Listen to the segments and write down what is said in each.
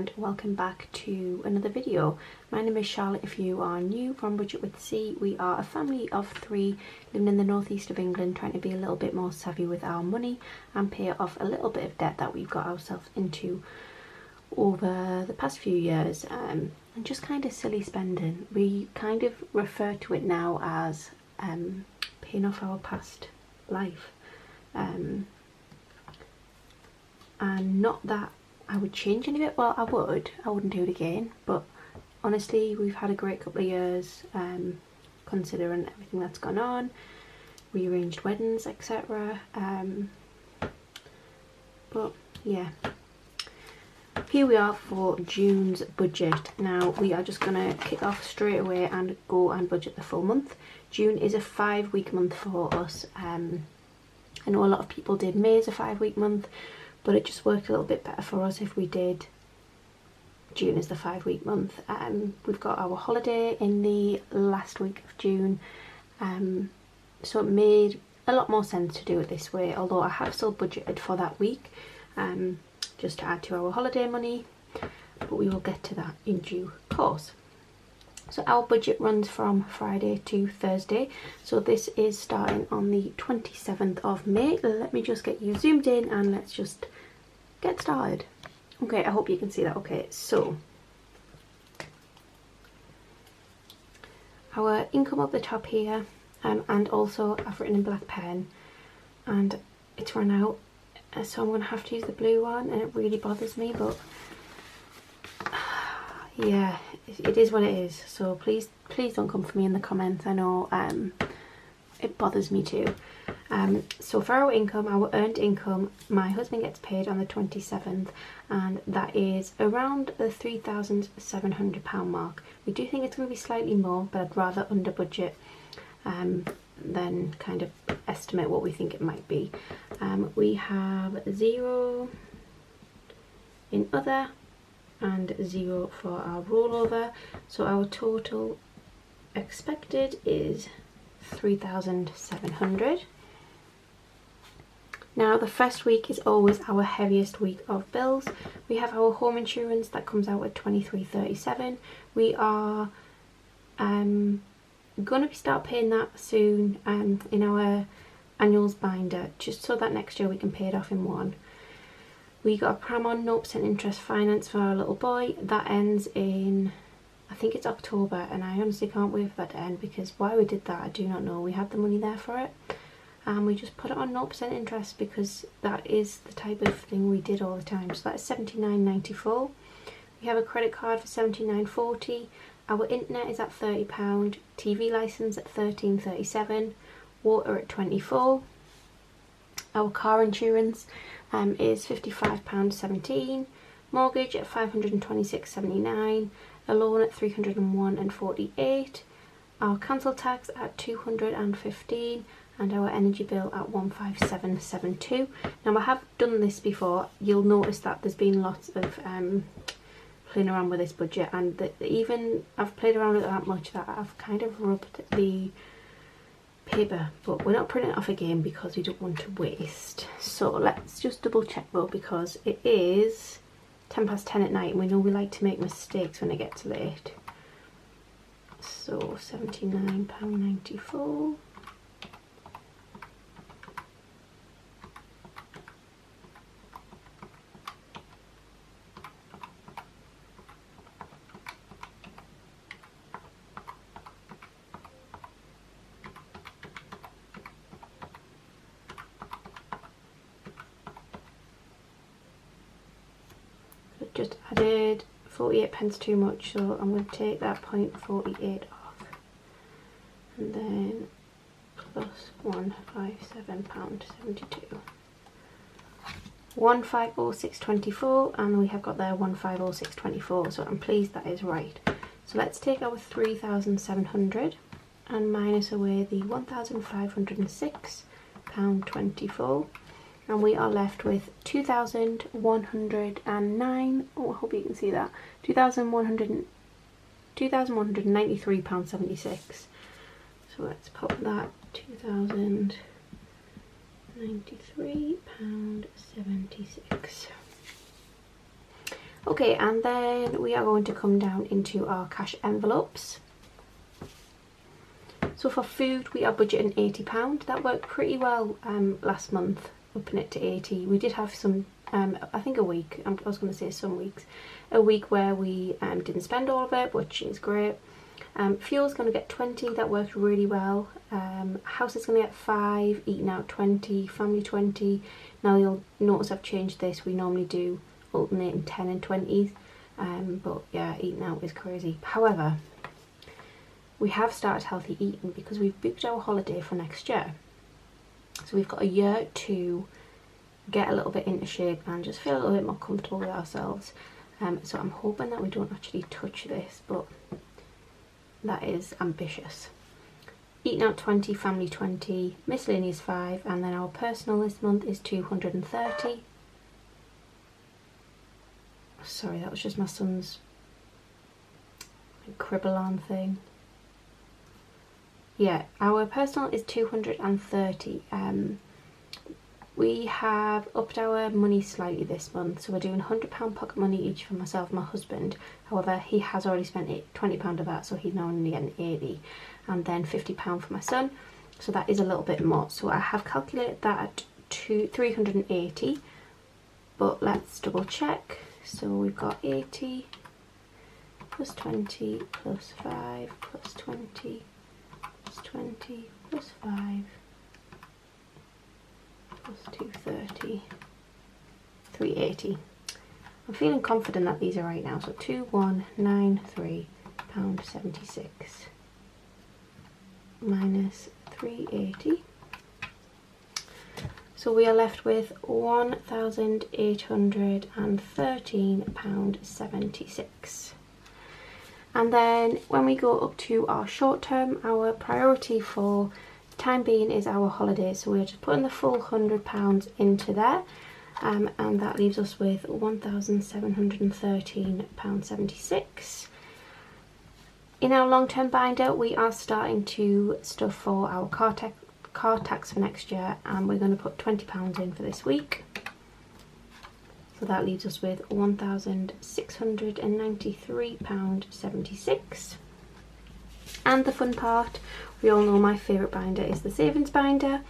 and welcome back to another video. My name is Charlotte if you are new from Budget with C. We are a family of 3 living in the northeast of England, trying to be a little bit more savvy with our money and pay off a little bit of debt that we've got ourselves into over the past few years, and just kind of silly spending. We kind of refer to it now as paying off our past life, and not that I would change any of it. Well, I wouldn't do it again, but honestly we've had a great couple of years, considering everything that's gone on, rearranged weddings, etc. But yeah, here we are for June's budget. Now we are just gonna kick off straight away and go and budget the full month. June is a 5-week month for us. I know a lot of people did May as a 5-week month, but it just worked a little bit better for us if we did June as the 5-week month. We've got our holiday in the last week of June, so it made a lot more sense to do it this way, although I have still budgeted for that week, just to add to our holiday money, but we will get to that in due course. So our budget runs from Friday to Thursday, so this is starting on the 27th of May. Let me just get you zoomed in and let's just get started. Okay, I hope you can see that. Okay, so our income up the top here, and also I've written in black pen and it's run out, so I'm going to have to use the blue one, and it really bothers me, but yeah, it is what it is. So please don't come for me in the comments. I know it bothers me too. So for our income, our earned income, my husband gets paid on the 27th, and that is around the £3,700 mark. We do think it's going to be slightly more, but I'd rather under budget than kind of estimate what we think it might be. We have 0 in other and 0 for our rollover, so our total expected is 3,700. Now the first week is always our heaviest week of bills. We have our home insurance that comes out at 23.37. We are going to start paying that soon in our annuals binder, just so that next year we can pay it off in one. We got a pram on 0% interest finance for our little boy. That ends in, I think it's October, and I honestly can't wait for that to end, because why we did that I do not know. We had the money there for it, and we just put it on 0% interest because that is the type of thing we did all the time. So that's £79.94. We have a credit card for £79.40. Our internet is at £30, TV licence at £13.37, water at £24. Our car insurance is £55.17, mortgage at £526.79, a loan at £301.48, our council tax at £215, and our energy bill at £157.72. Now I have done this before. You'll notice that there's been lots of playing around with this budget, and even I've played around with it that much that I've kind of rubbed the paper, but we're not printing it off again because we don't want to waste. So let's just double check though, because it is 10 past 10 at night and we know we like to make mistakes when it gets late. So £79.94. Just added 48p too much, so I'm going to take that .48 off, and then plus £157.72. 1506.24, and we have got there 1506.24, so I'm pleased that is right. So let's take our 3,700 and minus away the £1,506.24. and we are left with 2,109. Oh, I hope you can see that. £2,193.76. So let's pop that £2,093.76. Okay, and then we are going to come down into our cash envelopes. So for food we are budgeting £80. That worked pretty well last month, upping it to 80. We did have some, I think a week, I was going to say some weeks, a week where we didn't spend all of it, which is great. Fuel's going to get 20, that worked really well. House is going to get 5, eating out 20, family 20. Now you'll notice I've changed this, we normally do alternating 10 and 20s, but yeah, eating out is crazy. However, we have started healthy eating because we've booked our holiday for next year. So we've got a year to get a little bit into shape and just feel a little bit more comfortable with ourselves. So I'm hoping that we don't actually touch this, but that is ambitious. Eating out 20, family 20, miscellaneous 5, and then our personal this month is 230. Sorry, that was just my son's cribble on thing. Yeah, our personal is 230. We have upped our money slightly this month, so we're doing £100 pocket money each for myself and my husband. However, he has already spent £20 of that, so he's now only getting 80, and then £50 for my son, so that is a little bit more. So I have calculated that at 380, but let's double check. So we've got 80 plus 20 plus 5 plus 20 plus 20 plus 5 plus 230, 380. I'm feeling confident that these are right now. So £2193.76 minus 380. So we are left with £1,813.76. And then when we go up to our short term, our priority for the time being is our holidays. So we're just putting the full £100 into there, and that leaves us with £1,713.76. In our long term binder, we are starting to stuff for our car tax for next year, and we're going to put £20 in for this week. So that leaves us with £1,693.76. And the fun part, we all know my favourite binder is the savings binder.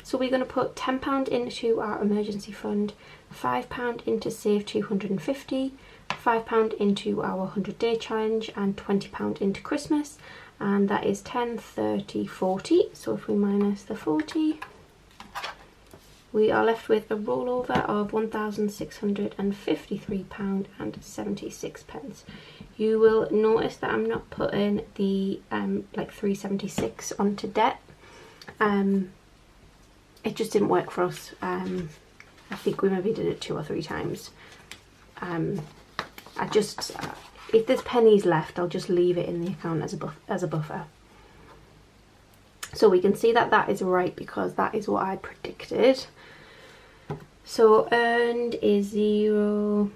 So we're going to put £10 into our emergency fund, £5 into Save 250, £5 into our 100-day challenge, and £20 into Christmas. And that is 10, 30, 40. So if we minus the 40, we are left with a rollover of £1,653.76. You will notice that I'm not putting the like 376 onto debt. It just didn't work for us. I think we maybe did it 2 or 3 times. If there's pennies left, I'll just leave it in the account as a buffer. So we can see that that is right because that is what I predicted. So earned is 0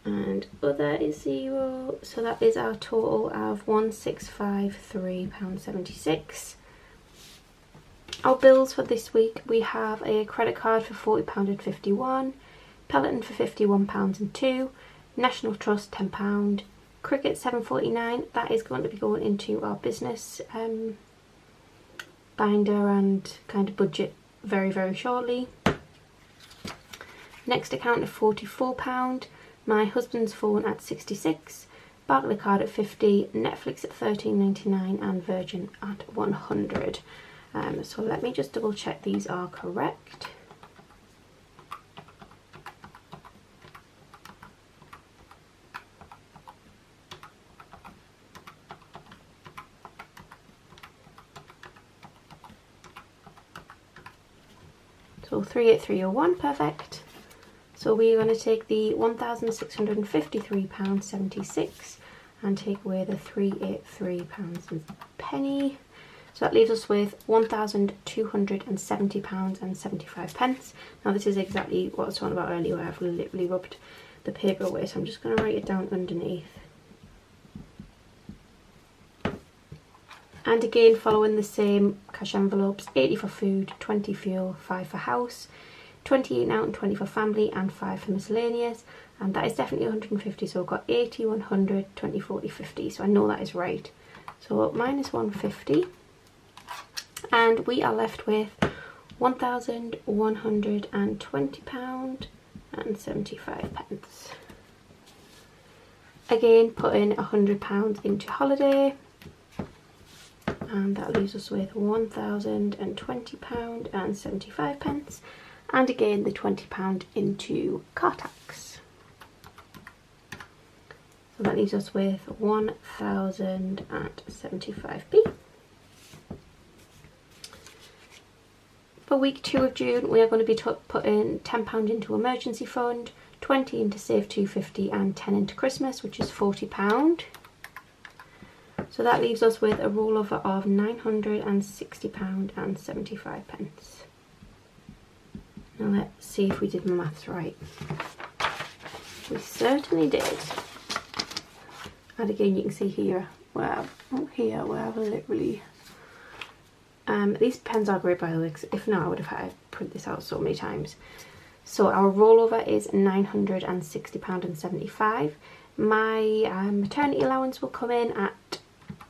and other is 0. So that is our total of £1,653.76. Our bills for this week, we have a credit card for £40.51, Peloton for £51.02, National Trust £10, Cricket £7.49. That is going to be going into our business binder and kind of budget very, very shortly. Next account of £44, my husband's phone at £66, Barclaycard at £50, Netflix at £13.99 and Virgin at £100. So let me just double check these are correct. So 38301, perfect. So we're going to take the £1,653.76 and take away the £383 and penny. So that leaves us with £1,270.75. Now this is exactly what I was talking about earlier, where I've literally rubbed the paper away, so I'm just going to write it down underneath. And again, following the same cash envelopes, 80 for food, 20 fuel, 5 for house, 20 eating out and 20 for family, and 5 for miscellaneous. and that is definitely 150. So we've got 80, 100, 20, 40, 50. So I know that is right. So minus 150, and we are left with £1,120 and 75 pence. Again, put in £100 into holiday, and that leaves us with £1,020 and 75 pence, and again the £20 into car tax. So that leaves us with 1,075p. For week 2 of June, we are going to be putting £10 into emergency fund, 20 into save 250, and 10 into Christmas, which is £40. So that leaves us with a rollover of £960 and 75 pence. Now let's see if we did my maths right. We certainly did. And again, you can see here where I've literally these pens are great, by the way, because if not I would have had to print this out so many times. So our rollover is £960 and 75. My maternity allowance will come in at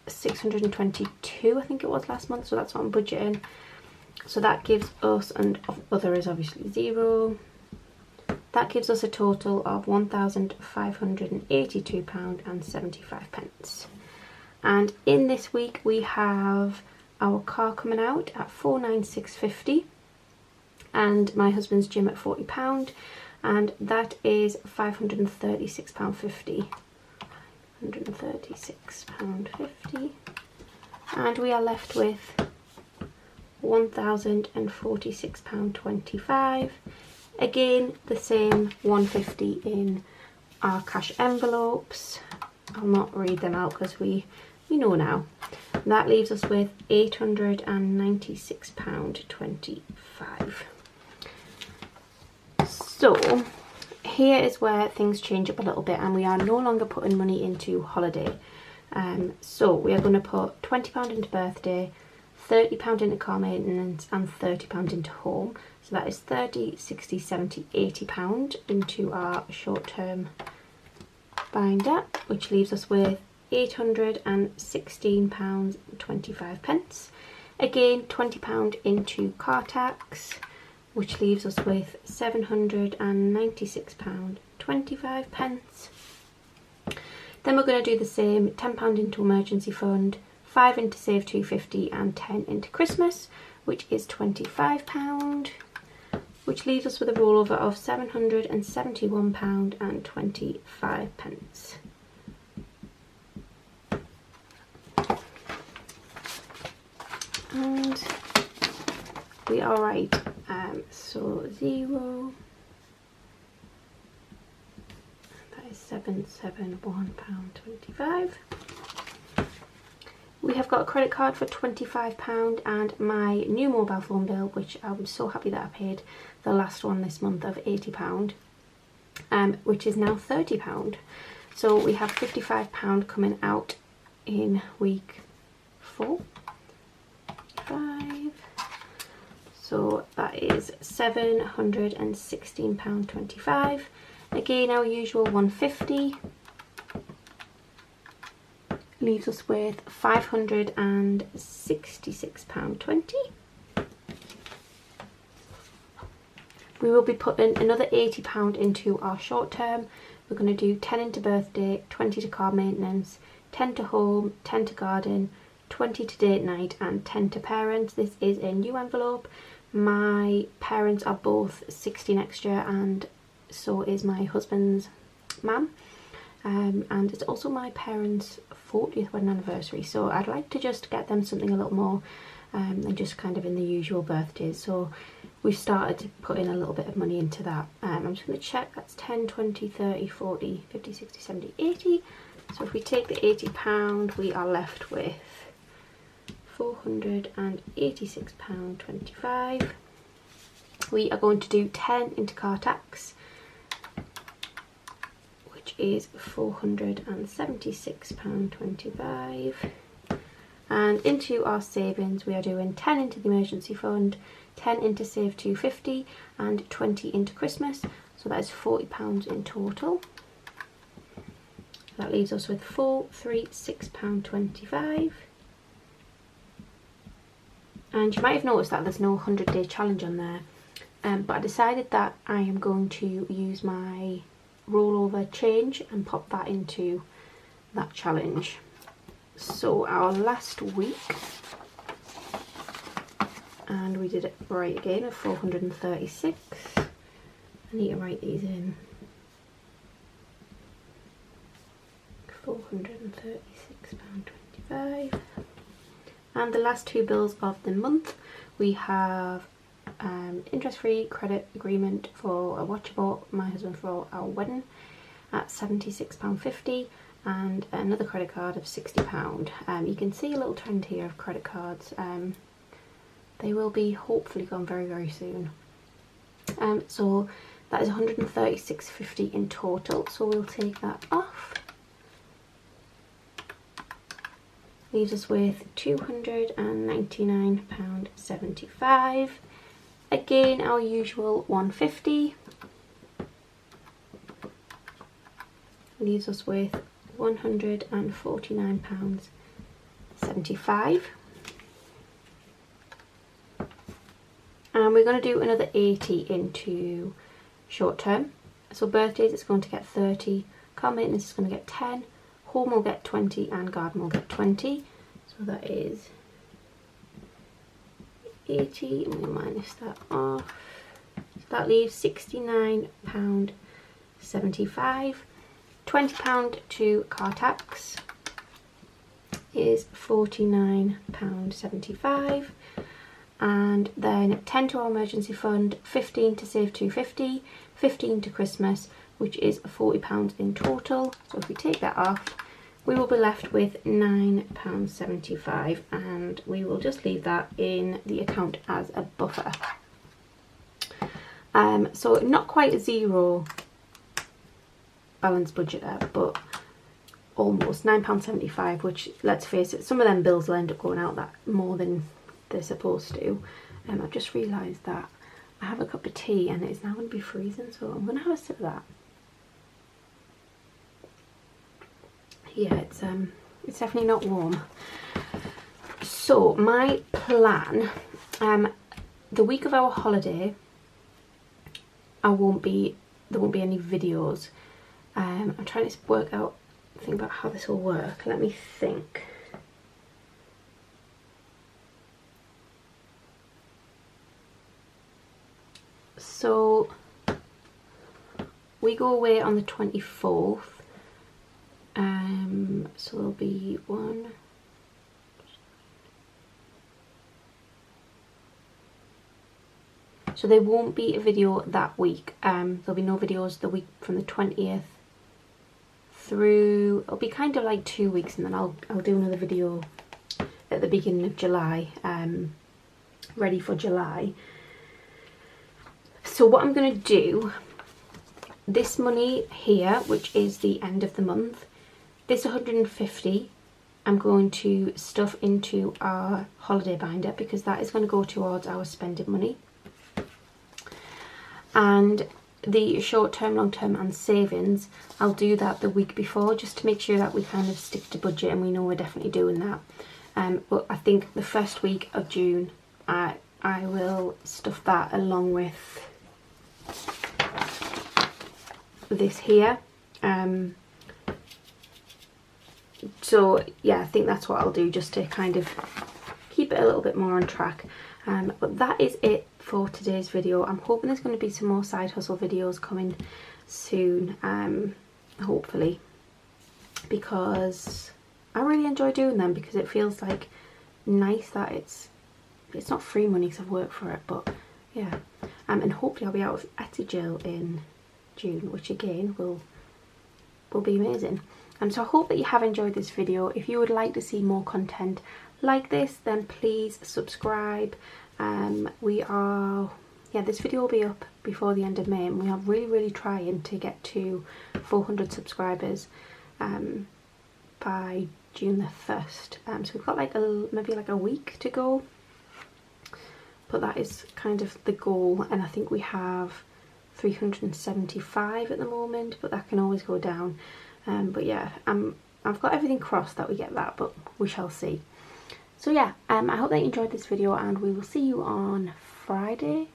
622, I think it was last month, so that's what I'm budgeting. So that gives us, and other is obviously 0, that gives us a total of £1,582 and 75 pence. And in this week we have our car coming out at £496.50, and my husband's gym at £40, and that is £536.50. £136.50, and we are left with £1,046.25. Again, the same 150 in our cash envelopes. I'll not read them out because we know now. And that leaves us with £896.25. So here is where things change up a little bit, and we are no longer putting money into holiday. So we are going to put £20 into birthday, £30 into car maintenance, and £30 into home. So that is £30, £60, £70, £80 into our short-term binder, which leaves us with £816.25. Again, £20 into car tax, which leaves us with £796.25. Then we're going to do the same, £10 into emergency fund, 5 into save 250, and 10 into Christmas, which is £25, which leaves us with a rollover of £771.25. And we are right. So 0, that is £771.25. We have got a credit card for £25 and my new mobile phone bill, which I'm so happy that I paid the last one this month of £80, which is now £30. So we have £55 coming out in week 4, 5. So that is £716.25. Again, our usual 150 leaves us with £566.20. We will be putting another £80 into our short term. We're going to do 10 into birthday, 20 to car maintenance, 10 to home, 10 to garden, 20 to date night, and 10 to parents. This is a new envelope. My parents are both 60 next year, and so is my husband's mum. And it's also my parents' 40th wedding anniversary, so I'd like to just get them something a little more than just kind of in the usual birthdays. So we've started to put in a little bit of money into that. I'm just going to check. That's 10, 20, 30, 40, 50, 60, 70, 80. So if we take the £80, we are left with £486.25. We are going to do 10 into car tax, which is £476.25. And into our savings, we are doing 10 into the emergency fund, 10 into save 250, and 20 into Christmas. So so that is £40 in total. That leaves us with £436.25. And you might have noticed that there's no 100-day challenge on there, but I decided that I am going to use my rollover change and pop that into that challenge. So our last week, and we did it right again of 436. I need to write these in. £436.25. And the last two bills of the month, we have interest-free credit agreement for a watch I bought my husband for our wedding at £76.50, and another credit card of £60. You can see a little trend here of credit cards. They will be hopefully gone very, very soon. So that is £136.50 in total, so we'll take that off. Leaves us with £299.75. Again, our usual £150. Leaves us with £149.75. And we're going to do another 80 into short term. So birthdays, it's going to get 30. Car maintenance is going to get 10. Home will get 20 and garden will get 20. So that is 80, and we'll minus that off. So that leaves £69.75. £20 to car tax is £49.75. And then 10 to our emergency fund, 15 to save 250, 15 to Christmas, which is £40 in total. So if we take that off, we will be left with £9.75, and we will just leave that in the account as a buffer. So not quite a zero balance budget there, but almost £9.75, which, let's face it, some of them bills will end up going out that more than they're supposed to. I've just realised that I have a cup of tea and it's now going to be freezing, so I'm going to have a sip of that. Yeah, it's definitely not warm. So my plan, the week of our holiday, there won't be any videos. I'm trying to think about how this will work. Let me think. So we go away on the 24th. So there'll be one. So there won't be a video that week. There'll be no videos the week from the 20th through. It'll be kind of like 2 weeks, and then I'll do another video at the beginning of July, ready for July. So what I'm going to do, this money here, which is the end of the month, this 150, I'm going to stuff into our holiday binder, because that is going to go towards our spending money. And the short term, long term and savings, I'll do that the week before, just to make sure that we kind of stick to budget and we know we're definitely doing that. But I think the first week of June, I will stuff that along with this here. So yeah, I think that's what I'll do, just to kind of keep it a little bit more on track. But that is it for today's video. I'm hoping there's going to be some more side hustle videos coming soon, hopefully, because I really enjoy doing them, because it feels like nice that it's not free money because I've worked for it, but yeah. And hopefully I'll be out of Etsy Jill in June, which again will be amazing. So I hope that you have enjoyed this video. If you would like to see more content like this, then please subscribe. This video will be up before the end of May, and we are really trying to get to 400 subscribers by June the 1st. So we've got maybe a week to go, but that is kind of the goal, and I think we have £375 at the moment, but that can always go down. But yeah, I've got everything crossed that we get that, but we shall see. So yeah, I hope that you enjoyed this video, and we will see you on Thursday.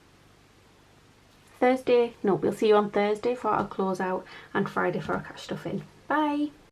No, we'll see you on Thursday for our closeout and Friday for our cash stuffing. Bye!